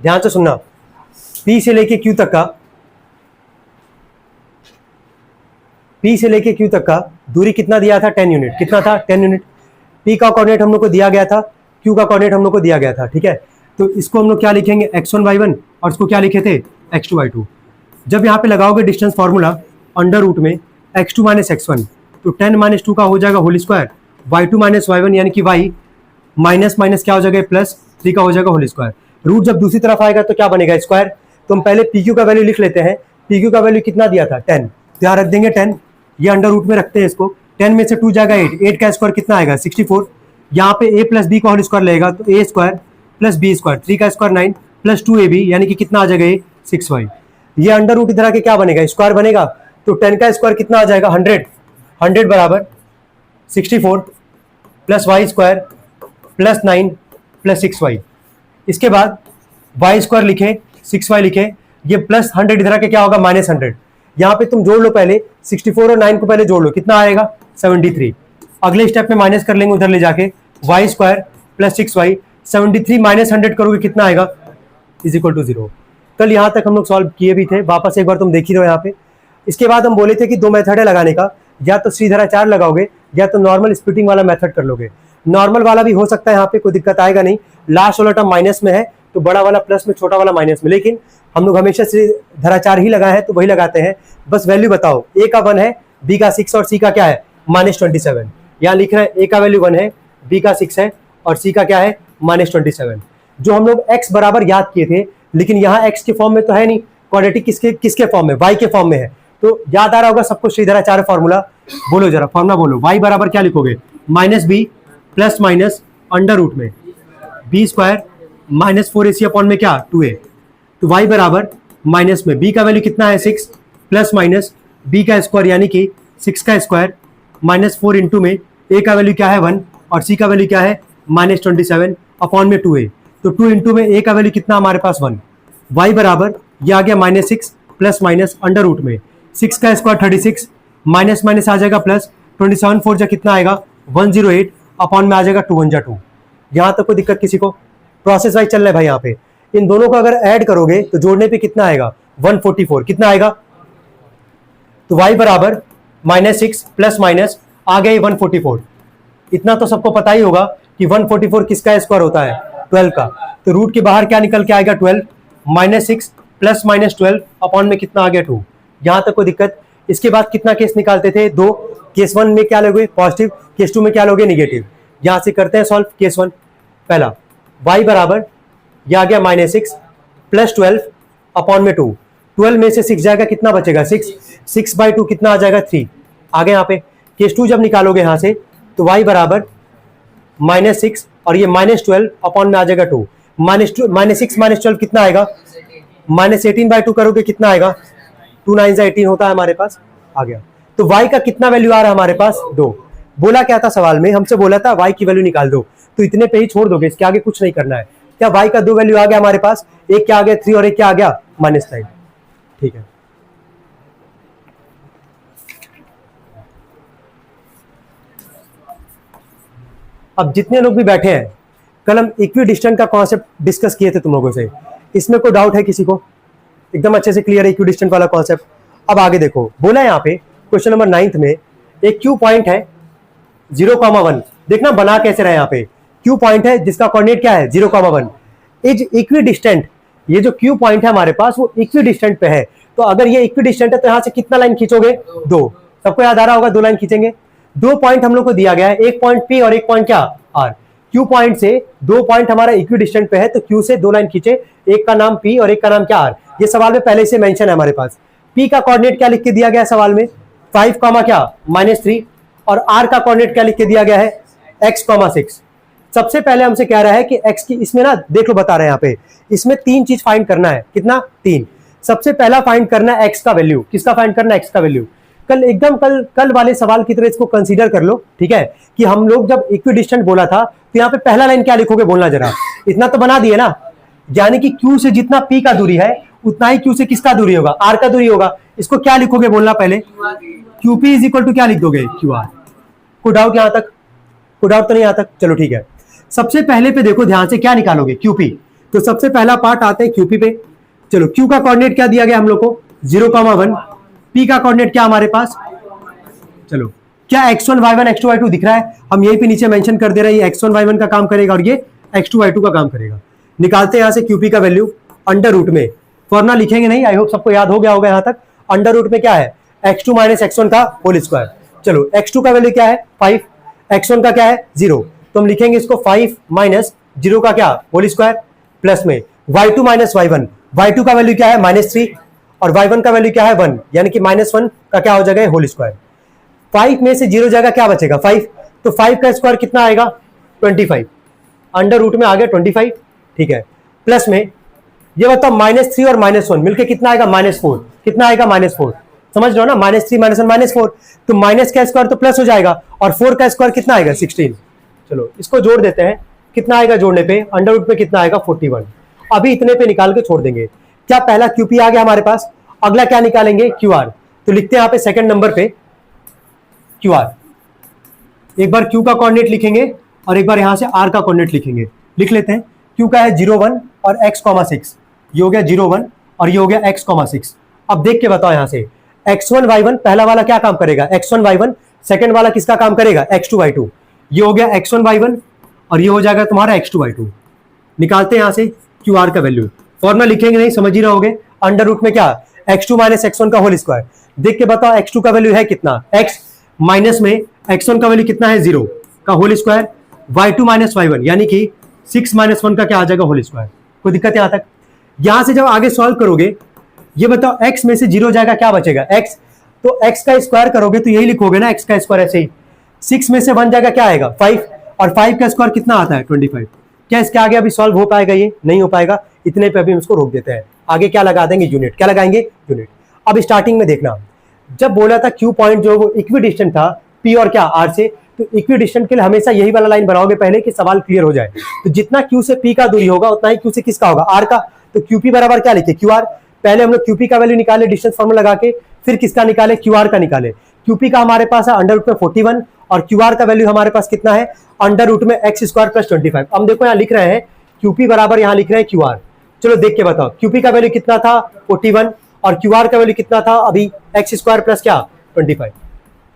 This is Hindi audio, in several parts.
ध्यान से सुनना, P से लेके Q तक का, P से लेके Q तक का दूरी कितना दिया था? 10 यूनिट। कितना था? 10 यूनिट। P का कोऑर्डिनेट हम लोग को दिया गया था, Q का कोऑर्डिनेट हम लोग को दिया गया था, ठीक है। तो इसको हम लोग क्या लिखेंगे? x1 y1, और इसको क्या लिखे थे? x2 y2। जब यहाँ पे लगाओगे डिस्टेंस फॉर्मूला अंडर रूट में x2 माइनस x1, तो 10 माइनस 2 का हो जाएगा whole square, y2 minus y1 यानी कि y माइनस माइनस क्या हो जाएगा? प्लस 3 का हो जाएगा होल स्क्वायर। रूट जब दूसरी तरफ आएगा तो क्या बनेगा? स्क्वायर। तो हम पहले PQ का वैल्यू लिख लेते हैं। PQ का वैल्यू कितना दिया था? 10। तो यहाँ रख देंगे 10, ये अंडर रूट में रखते हैं इसको। 10 में से 2 जाएगा 8, 8 का स्क्वायर कितना आएगा? 64। यहाँ पे a प्लस बी का होल स्क्वायर लेगा तो a square plus B square, 3 का स्क्वायर 9 प्लस 2ab यानी कि कितना आ जाएगा? ये 6y। ये अंडर रूट इधर आके क्या बनेगा? स्क्वायर बनेगा। तो 10 का स्क्वायर कितना आ जाएगा? 100। 100 बराबर 64 plus Y square plus 9 plus 6y। इसके बाद y स्क्वायर लिखे, 6y लिखे, ये प्लस 100 इधर आके क्या होगा? माइनस 100। यहाँ पे तुम जोड़ लो पहले, 64 और 9 को पहले जोड़ लो, कितना आएगा? 73। अगले स्टेप में माइनस कर लेंगे उधर ले जाके, y square plus 6y, 73 minus 100 करोगे कितना आएगा? Is equal to 0। कल यहाँ तक हम लोग सॉल्व किए भी थे, वापस एक बार तुम देख ही रहो यहाँ पे। इसके बाद हम बोले थे कि 2 मेथड है लगाने का, या तो श्रीधराचार्य लगाओगे या तो नॉर्मल स्प्लिटिंग वाला मेथड कर लोगे। नॉर्मल वाला भी हो सकता है, यहाँ पे कोई दिक्कत आएगा नहीं। लास्ट वाला टर्म माइनस में है तो बड़ा वाला प्लस में, छोटा वाला माइनस में, लेकिन हम लोग हमेशा श्रीधराचार्य ही लगाए हैं तो वही लगाते हैं। बस वैल्यू बताओ, a का 1 है, b का 6 और c का क्या है? -27। यहाँ लिख रहे हैं a का वैल्यू 1 है, b का 6 है और c का क्या है? -27। जो हम लोग x बराबर याद किए थे, लेकिन यहाँ x के फॉर्म में तो है नहीं, क्वाड्रेटिक किसके फॉर्म में? y के फॉर्म में है। तो याद आ रहा होगा सबको श्रीधराचार्य फॉर्मूला, बोलो जरा फॉर्मूला बोलो। y बराबर क्या लिखोगे? -b plus minus under root में b square minus 4ac upon में क्या? 2a। तो y बराबर माइनस में b का वैल्यू कितना है? 6 प्लस माइनस b का स्क्वायर यानी कि 6 का स्क्वायर माइनस 4 इंटू में a का वैल्यू क्या है? 1 और c का वैल्यू क्या है? -27 अपॉन में 2a। तो 2 इंटू में a का वैल्यू कितना हमारे पास? 1। y बराबर ये आ गया -6 प्लस माइनस अंडर रूट में 6 का स्क्वायर 36 माइनस माइनस आ जाएगा प्लस, 27 4 जा कितना आएगा? 108 अपॉन में आ जाएगा 2 1 जा 2। यहाँ तक कोई दिक्कत किसी को? प्रोसेस वाइज चल रहा है भाई। यहाँ पे इन दोनों को अगर ऐड करोगे तो जोड़ने पे कितना आएगा? 144। कितना आएगा? तो y बराबर -6 प्लस माइनस आ गया 144। इतना तो सबको पता ही होगा कि 144 किसका स्क्वायर होता है? 12 का। तो रूट के बाहर क्या निकल के आएगा? 12 -6 प्लस माइनस 12 अपॉन में कितना आ गया? 2। यहाँ तक कोई दिक्कत? इसके बाद कितना केस निकालते थे? 2। केस 1 में क्या लोगे? पॉजिटिव। केस 2 में क्या लोगे? निगेटिव। यहाँ से करते हैं सॉल्व। केस 1 पहला, y बराबर यह आ गया -6 प्लस 12 अपॉन में 2। 12 में से 6 जाएगा, कितना बचेगा? 6। 6/2 कितना आ जाएगा? 3। आगे यहाँ पे केस 2 जब निकालोगे यहाँ से तो y बराबर -6 और ये -12 अपॉन में आ जाएगा 2। -6 -12 कितना आएगा? -18/2 करोगे कितना आएगा? 2 9 18 होता है हमारे पास, आ गया। तो y का कितना वैल्यू आ रहा है हमारे पास? 2। बोला क्या था सवाल में? हमसे बोला था y की वैल्यू निकाल दो, तो इतने पे ही छोड़ दोगे, इसके आगे कुछ नहीं करना है। क्या y का 2 वैल्यू आ गया हमारे पास? एक क्या आ गया? 3 और एक क्या आ गया? -9। ठीक है। अब जितने लोग भी बैठे हैं, कल हम इक्वी डिस्टेंट का कॉन्सेप्ट डिस्कस किए थे तुम लोगों से। इसमें कोई डाउट है किसी को? एकदम अच्छे से क्लियर है इक्वी डिस्टेंट वाला कॉन्सेप्ट। अब आगे देखो, बोला है यहाँ पे क्वेश्चन नंबर 9 में एक क्यू पॉइंट है 0,1। देखना बना कैसे रहा है। यहाँ पे क्यू पॉइंट है जिसका कोऑर्डिनेट क्या है? 0,1 इज इक्वी डिस्टेंट। ये जो क्यू पॉइंट है हमारे पास वो इक्वी डिस्टेंट पे है। तो अगर ये इक्वी डिस्टेंट है तो यहाँ से कितना लाइन खींचोगे? 2। सबको याद आ रहा होगा, 2 लाइन खींचेंगे। 2 पॉइंट हम लोग को दिया गया है, एक पॉइंट P और एक पॉइंट क्या? R। क्यू पॉइंट से 2 पॉइंट हमारा इक्वी डिस्टेंट पे है, तो क्यू से 2 लाइन खींचे, एक का नाम P और एक का नाम क्या? R। ये सवाल में पहले से मेंशन है हमारे पास। P का कोऑर्डिनेट क्या लिख के दिया गया है सवाल में? 5, क्या -3, और R का कोऑर्डिनेट क्या लिख के दिया गया है? x, 6। सबसे पहले हमसे कह रहा है कि x की, इसमें ना देख लो बता रहे हैं यहाँ पे, इसमें 3 चीज फाइंड करना है। कितना? 3। सबसे पहला फाइंड करना है x का वैल्यू। किसका फाइंड करना है? x का वैल्यू। कल वाले सवाल की तरह इसको कंसीडर कर लो, ठीक है, कि हम लोग जब इक्वी डिस्टेंट बोला था तो यहाँ पे पहला लाइन क्या लिखोगे बोलना जरा। इतना तो बना दिए ना, यानी कि Q से जितना P का दूरी है उतना ही Q से किसका दूरी होगा? R का दूरी होगा। इसको क्या लिखोगे बोलना पहले? QP इज इक्वल टू क्या लिख दोगे? QR। कोई डाउट यहाँ तक? कोई डाउट तो नहीं यहाँ तक? चलो ठीक है। सबसे पहले पे देखो ध्यान से, क्या निकालोगे? QP। तो सबसे पहला पार्ट आते हैं क्यूपी पे। चलो क्यू का कोऑर्डिनेट क्या दिया गया हम लोग को 0,1, पी का कोऑर्डिनेट क्या हमारे पास, चलो क्या x1 y1 x2 y2 दिख रहा है, हम यहीं पे नीचे मेंशन कर दे रहे हैं ये x1 y1 का काम करेगा और ये x2 y2 का काम करेगा। निकालते हैं यहां से क्यूपी का वैल्यू अंडर रूट में, फॉर्मूला लिखेंगे नहीं, आई होप सबको याद हो गया होगा यहां तक। अंडर रूट में क्या है x2 माइनस x1 का होल स्क्वायर। चलो x2 का वैल्यू क्या है 5, x1 का क्या है 0, तो हम लिखेंगे इसको 5 माइनस 0 का क्या होल स्क्वायर प्लस में y2 माइनस y1, y2 का वैल्यू क्या है -3 और y1 का वैल्यू क्या है 1, यानी कि -1 का क्या हो जाएगा होल स्क्वायर। 5 में से 0 जाएगा क्या बचेगा 5, तो 5 का स्क्वायर कितना आएगा 25, अंडर रूट में आ गया 25, ठीक है। प्लस में ये बताओ -3 और -1 मिलके कितना आएगा -4, कितना आएगा -4, समझ रहे हो ना, -3 -1 -4, तो माइनस का स्क्वायर तो प्लस हो जाएगा और 4 का स्क्वायर कितना आएगा 16। चलो इसको जोड़ देते हैं, कितना आएगा जोड़ने पे अंडर रूट पे कितना आएगा 41। अभी इतने पे निकाल के छोड़ देंगे। क्या पहला क्यूपी आ गया हमारे पास, अगला क्या निकालेंगे क्यूआर, तो लिखते हैं यहाँ पे सेकंड नंबर पे क्यूआर। एक बार क्यू का कोऑर्डिनेट लिखेंगे और एक बार यहां से आर का कोऑर्डिनेट लिखेंगे। लिख लेते हैं, क्यू का है 0,1 और x,6, ये हो गया 0,1 और ये हो गया x,6। अब देख के बताओ यहां से x1 y1 पहला वाला क्या काम करेगा x1 y1, सेकंड वाला किसका काम करेगा x2 y2, ये हो गया x1 y1 और ये हो जाएगा तुम्हारा x2 y2। निकालते हैं यहां से क्यू आर का वैल्यू, फॉर्मूला लिखेंगे नहीं, समझ ही रहोगे। अंडर रूट में क्या x2 माइनस x1 का होल स्क्वायर, देख के बताओ x2 का वैल्यू है कितना x, माइनस में x1 का वैल्यू कितना है 0 का whole square, y2 minus y1 यानी कि 6 माइनस 1 का क्या आ जाएगा होल स्क्वायर। कोई दिक्कत यहां तक। यहां से जब आगे सॉल्व करोगे ये बताओ x में से 0 जाएगा क्या बचेगा x, तो x का स्क्वायर करोगे तो यही लिखोगे ना x का स्क्वायर ऐसे ही, 6 में से 1 जाएगा क्या आएगा 5 और 5 का स्क्वायर कितना आता है 25। क्या इसके आगे अभी सॉल्व हो पाएगा, ये नहीं हो पाएगा, इतने पे अभी हम इसको रोक देते हैं। आगे क्या लगा देंगे यूनिट, क्या लगाएंगे यूनिट। अब स्टार्टिंग में देखना, जब बोला था क्यू पॉइंट जो वो इक्विडिस्टेंट था पी और क्या आर से, तो इक्विडिस्टेंट के लिए हमेशा यही वाला लाइन बनाओगे पहले कि सवाल क्लियर हो जाए। तो जितना क्यू से पी का दूरी होगा उतना ही क्यू से किसका होगा आर का, तो क्यूपी बराबर क्या लिखे क्यू आर। पहले हम लोग क्यूपी का वैल्यू निकाले डिस्टेंस फॉर्मूला लगा के, फिर किसका निकाले क्यू आर का निकाले। क्यूपी का हमारे पास है अंडर रूट में 41 और क्यू आर का वैल्यू हमारे पास कितना है अंडर रूट में एक्स स्क्वायर प्लस 25। हम देखो यहाँ लिख रहे हैं क्यूपी बराबर यहाँ लिख रहे हैं क्यू आर। चलो देख के बताओ क्यूपी का वैल्यू कितना था 41 और क्यू आर का वैल्यू कितना था अभी एक्स स्क्वायर प्लस क्या 25।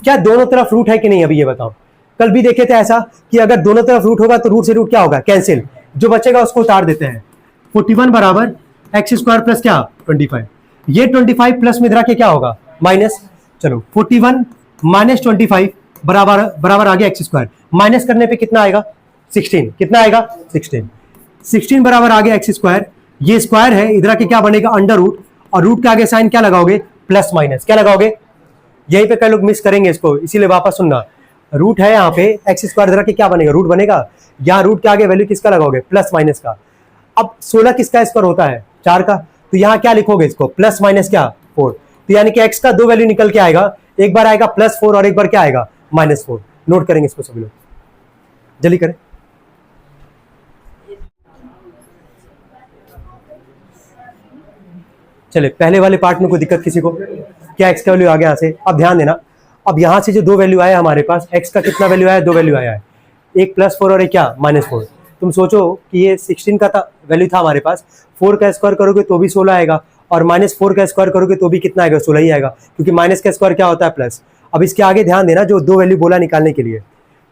क्या दोनों तरफ रूट है कि नहीं, अभी ये बताओ। कल भी देखे थे ऐसा कि अगर दोनों तरफ रूट होगा तो रूट से रूट क्या होगा कैंसिल, जो बचेगा उसको उतार देते हैं। 41 बराबर एक्स स्क्वायर प्लस क्या 25, ये 25 प्लस में इधर के क्या होगा माइनस। चलो 41 माइनस 25 बराबर बराबर आ गया एक्स स्क्वायर, माइनस करने पे कितना आएगा 16, कितना आएगा 16 बराबर आ गया एक्स स्क्वायर। ये स्क्वायर है, इधर के क्या बनेगा अंडर रूट और रूट के आगे साइन क्या लगाओगे प्लस माइनस, क्या लगाओगे। यहीं पे कई लोग मिस करेंगे इसको, इसीलिए वापस सुनना। रूट है यहाँ पे एक्स स्क्वायर, इधर के क्या बनेगा रूट बनेगा, यहाँ रूट के आगे वैल्यू किसका लगाओगे प्लस माइनस का। अब 16 किसका स्क्वायर होता है 4 का, तो यहाँ क्या लिखोगे इसको प्लस माइनस क्या 4, तो यानी कि x का दो वैल्यू निकल के आएगा, एक बार आएगा +4 और एक बार क्या आएगा -4। नोट करेंगे इसको सभी लोग, जल्दी करें। चले पहले वाले पार्ट में कोई दिक्कत किसी को, क्या x का वैल्यू आ गया यहाँ से। अब ध्यान देना, अब यहाँ से जो दो वैल्यू आया हमारे पास, x का कितना वैल्यू आया, दो वैल्यू आया है, एक +4 और एक क्या -4। तुम सोचो कि ये 16 का वैल्यू था हमारे पास, 4 का स्क्वायर करोगे तो भी 16 आएगा और -4 का स्क्वायर करोगे तो भी कितना आएगा 16 ही आएगा, क्योंकि माइनस का स्क्वायर क्या होता है प्लस। अब इसके आगे ध्यान देना, जो दो वैल्यू बोला निकालने के लिए,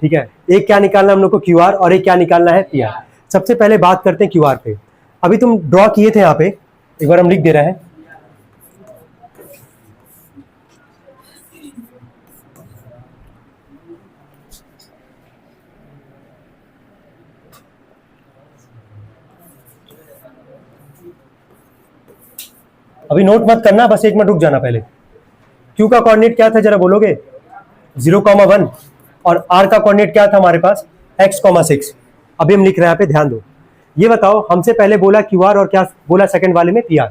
ठीक है, एक क्या निकालना हम लोग को क्यू आर और एक क्या निकालना है पी आर। सबसे पहले बात करते हैं क्यू आर पे। अभी तुम ड्रॉ किए थे यहाँ पे, एक बार हम लिख दे रहे हैं। अभी नोट मत करना, बस 1 मिनट रुक जाना पहले। Q का कोऑर्डिनेट क्या था जरा बोलोगे 0,1 और R का कोऑर्डिनेट क्या था हमारे पास x,6। अभी हम लिख रहे हैं यहाँ पे, ध्यान दो। ये बताओ हमसे पहले बोला QR और क्या बोला सेकंड वाले में PR।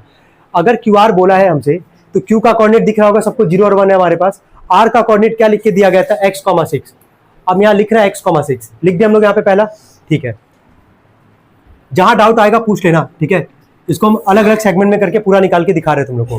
अगर QR बोला है हमसे तो Q का कोऑर्डिनेट दिख रहा होगा सबको 0 और 1 है हमारे पास। R का कोऑर्डिनेट क्या लिख के दिया गया था x,6। अब यहाँ लिख रहा है x,6, लिख दिया हम लोग यहाँ पे पहला, ठीक है। जहां डाउट आएगा पूछ लेना, ठीक है। इसको हम अलग अलग सेगमेंट में करके पूरा निकाल के दिखा रहे हैं तुम लोग को।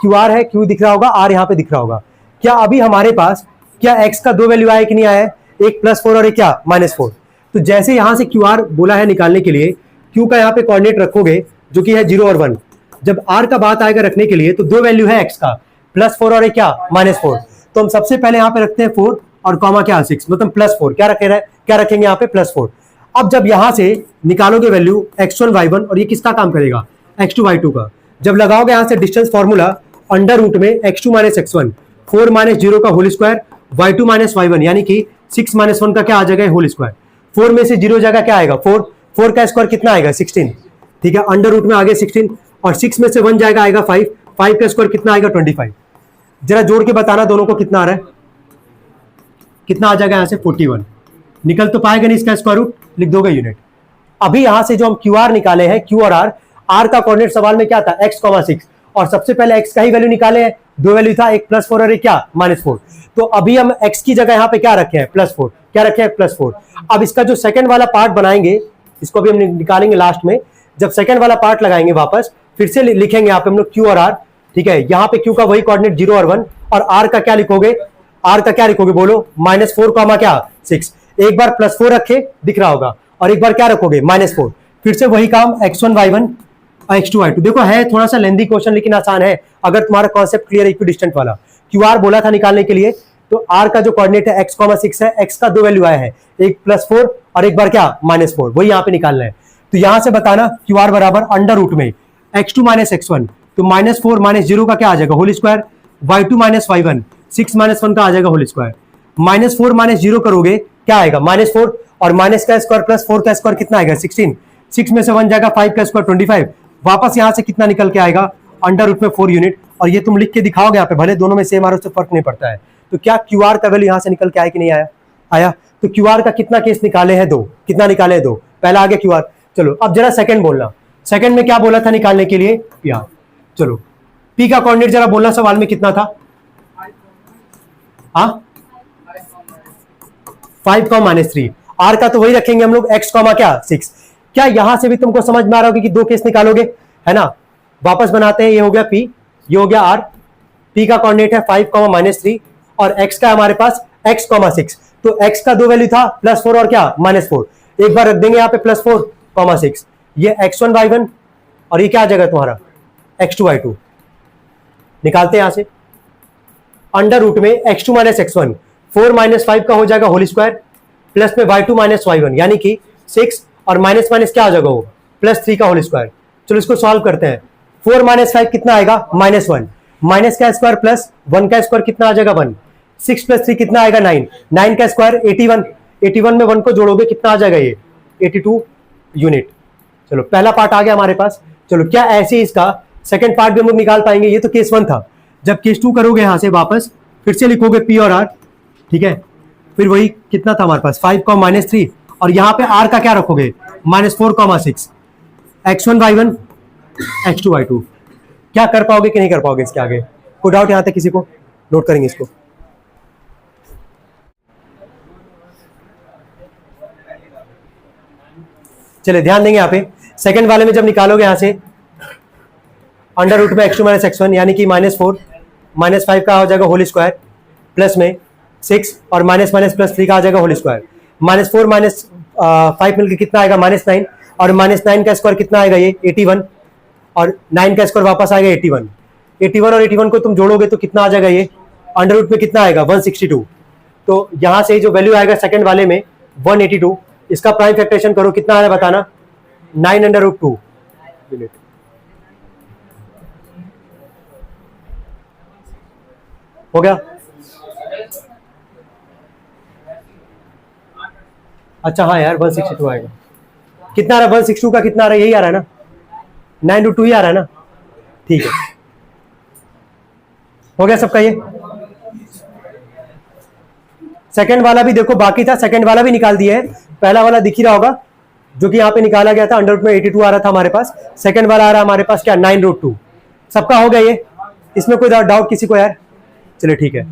क्यू आर है, क्यू दिख रहा होगा, आर यहाँ पे दिख रहा होगा। क्या अभी हमारे पास क्या x का दो वैल्यू आया कि नहीं आया है, एक +4 और एक क्या -4। तो जैसे यहां से क्यू आर बोला है निकालने के लिए, क्यू का यहाँ पे कोऑर्डिनेट रखोगे जो कि है 0 और 1, जब आर का बात आएगा रखने के लिए तो दो वैल्यू है एक्स का, +4 और एक क्या -4, तो हम सबसे पहले यहाँ पे रखते हैं 4 और कॉमा क्या 6, मतलब +4 क्या रखेंगे यहाँ पे +4। अब जब यहां से निकालोगे वैल्यू x1 y1 और ये किसका काम करेगा x2 y2 का, जब लगाओगे यहां से डिस्टेंस फॉर्मूला अंडर रूट में x2 - x1 4 - 0 का होल स्क्वायर y2 - y1 यानी कि 6 - 1 का क्या आ जाएगा होल स्क्वायर, 4 में से 0 जगह क्या आएगा 4 का स्क्वायर कितना आएगा 16, ठीक है, अंडर रूट में आगे 16 और 6 में से 1 जाएगा आएगा 5 का स्क्वायर कितना आएगा 25। जरा जोड़ के बताना दोनों को कितना आ रहा है, कितना आ जाएगा यहां से 41, निकल तो पाएगा नहीं, इसका स्क्वायर रूट लिख दोगे यूनिट। अभी यहां से जो हम क्यू आर निकाले हैं, क्यू और आर का कोऑर्डिनेट सवाल में क्या था x, 6 और सबसे पहले x का ही वैल्यू निकाले हैं, दो वैल्यू था एक +4 और एक क्या -4, तो अभी हम x की जगह यहां पे क्या रखे हैं +4, क्या रखे हैं +4। अब इसका जो सेकंड वाला पार्ट बनाएंगे इसको भी हम निकालेंगे लास्ट में, जब सेकंड वाला पार्ट लगाएंगे वापस फिर से लिखेंगे यहाँ पे हम लोग क्यू और आर, ठीक है, यहाँ पे क्यू का वही कोऑर्डिनेट 0 और 1 और आर का क्या लिखोगे, आर का क्या लिखोगे बोलो -4 क्या 6, एक बार +4 रखे दिख रहा होगा और एक बार क्या रखोगे -4, फिर से वही काम x1 y1 और x2 y2। देखो है थोड़ा सा लेंथी क्वेश्चन लेकिन आसान है अगर तुम्हारा कॉन्सेप्ट क्लियर है। इक्विडिस्टेंट वाला QR बोला था निकालने के लिए, तो r का जो कोऑर्डिनेट है x, 6 है, x का दो वैल्यू आया है एक +4 और एक बार क्या -4, वही यहाँ पे निकालना है। तो यहां से बताना QR बराबर अंडर रूट में x2 - x1 तो -4 - 0 का क्या आ जाएगा होल स्क्वायर, y2 - y1 6 - 1 का आ जाएगा होल स्क्वायर, -4 - 0 करोगे क्या आएगा -4 और माइनस का स्क्वायर +4 का स्क्वायर कितना आएगा 16, 6 में से 1 जाएगा 5 का स्क्वायर 25, वापस यहां से कितना निकल के आएगा अंडर रूट में 4 यूनिट, और ये तुम लिख के दिखाओगे यहाँ पे, भले दोनों में सेम आ रहा है उससे फर्क नहीं पड़ता है। तो क्या QR का वैल्यू यहां से निकल के आया कि नहीं आया, तो QR का कितना केस निकाले हैं, 2, कितना निकाले हैं 2, पहला आगे QR। चलो अब जरा सेकंड बोलना, सेकंड में क्या बोला था निकालने के लिए PR, चलो P का कोऑर्डिनेट जरा बोलना सवाल में कितना था, 5, -3, R का तो वही रखेंगे हम लोग x, क्या 6। क्या यहां से भी तुमको समझ में आ रहा होगा कि दो केस निकालोगे, है ना, वापस बनाते हैं, ये हो गया P, ये हो गया R, P का कोऑर्डिनेट है 5, -3 और x का हमारे पास x, 6, तो x का दो वैल्यू था +4 और क्या -4, एक बार रख देंगे यहाँ पे +4, 6, ये x1 y1 और ये क्या आ जाएगा तुम्हारा x2 y2, निकालते हैं यहां से अंडर रूट में x2 - x1 4 - 5 का हो जाएगा होल स्क्वायर प्लस में y2 - y1 यानी कि 6 और माइनस क्या आ जाएगा वो +3 का होल स्क्वायर। चलो इसको सॉल्व करते हैं, 4 - 5 कितना आएगा -1, माइनस का स्क्वायर प्लस 1 का स्क्वायर कितना आ जाएगा 1, 6 + 3 कितना आएगा 9, 9 का स्क्वायर 81, 81 में 1 को जोड़ोगे कितना आ जाएगा ये 82 यूनिट। चलो पहला पार्ट आ गया हमारे पास। चलो क्या ऐसे इसका सेकंड पार्ट भी हम लोग निकाल पाएंगे, ये तो केस 1 था। जब केस 2 करोगे यहां से वापस फिर से लिखोगे P और R, ठीक है, फिर वही कितना था हमारे पास 5, -3 और यहां पे R का क्या रखोगे -4, 6, x1 y1 x2 y2। क्या कर पाओगे कि नहीं कर पाओगे इसके आगे, कोई डाउट यहां तक किसी को, नोट करेंगे इसको। चलिए ध्यान देंगे यहाँ पे सेकंड वाले में जब निकालोगे यहां से अंडर रूट में x2 - x1 यानी कि -4 -5 का हो जाएगा होल स्क्वायर प्लस में 6 और माइनस +3 का आ जाएगा होल स्क्वायर, -4 - 5 मिलकर कितना आएगा -9 और -9 का स्क्वायर कितना आएगा ये 81 और 9 का स्क्वायर वापस आएगा 81, 81 और 81 को तुम जोड़ोगे तो कितना आ जाएगा ये अंडर रूट में कितना आएगा 162। तो यहां से जो वैल्यू आएगा सेकंड वाले में 182, इसका प्राइम फैक्टरेशन करो कितना आ रहा है बताना 9/2 यूनिट। हो गया, अच्छा हाँ यार 162 आएगा, कितना आ रहा है 162 का कितना आ रहा है, यही आ रहा है ना 9/2 ही आ रहा है ना, ठीक है, हो गया सबका। ये सेकंड वाला भी देखो बाकी था, सेकंड वाला भी निकाल दिया है, पहला वाला दिख ही रहा होगा जो कि यहाँ पे निकाला गया था, अंडर रूट में 82 आ रहा था हमारे पास, सेकंड वाला आ रहा है हमारे पास क्या 9/2। सबका हो गया ये, इसमें कोई डाउट किसी को यार, चलिए ठीक है।